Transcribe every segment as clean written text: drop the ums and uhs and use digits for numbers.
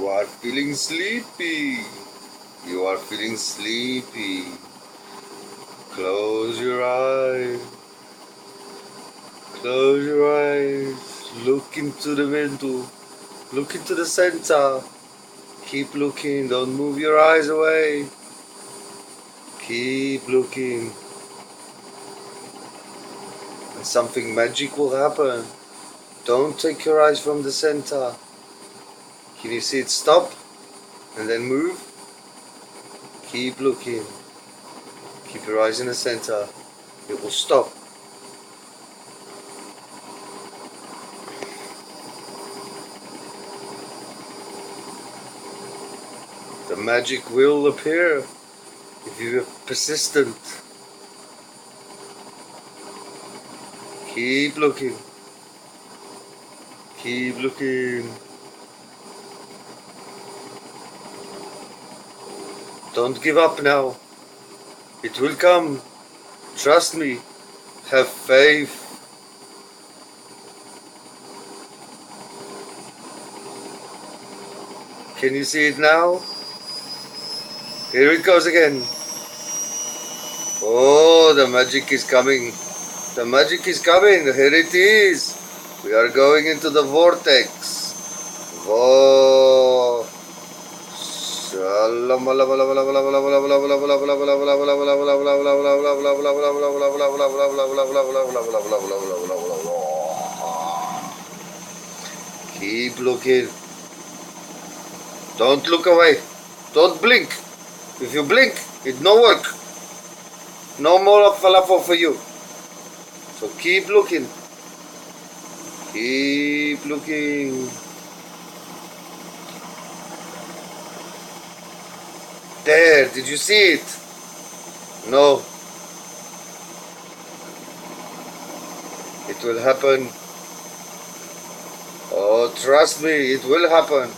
You are feeling sleepy. You are feeling sleepy. Close your eyes. Close your eyes. Look into the window. Look into the center. Keep looking. Don't move your eyes away. Keep looking. And something magic will happen. Don't take your eyes from the center. Can you see it stop? And then move? Keep looking. Keep your eyes in the center. It will stop. The magic will appear if you are persistent. Keep looking. Keep looking. Don't give up now. It will come. Trust me. Have faith. Can you see it now? Here it goes again. Oh, the magic is coming. The magic is coming. Here it is. We are going into the vortex. Whoa. Keep looking. Don't look away. Don't blink. If you blink, it no work. No more falafel for you. So keep looking. Keep looking. There, did you see it? No. It will happen. Oh, trust me, it will happen.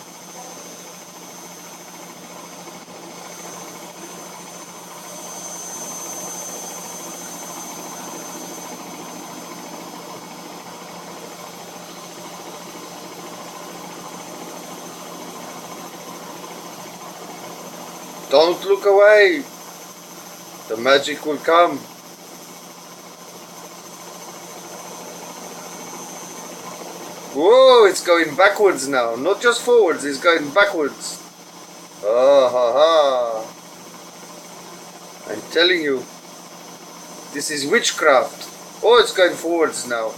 Don't look away. The magic will come. Whoa, it's going backwards now. Not just forwards, it's going backwards. Ah, ha, ha. I'm telling you, this is witchcraft. Oh, it's going forwards now.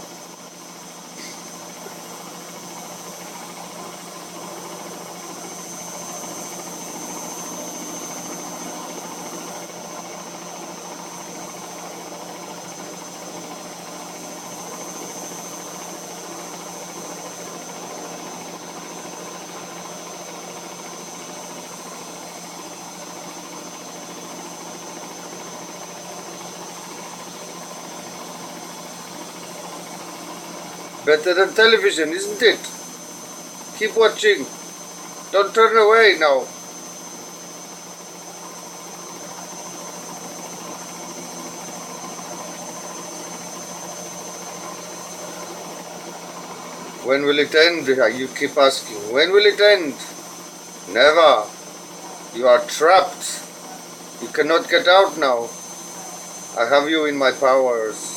Better than television, isn't it? Keep watching. Don't turn away now. When will it end? You keep asking. When will it end? Never. You are trapped. You cannot get out now. I have you in my powers.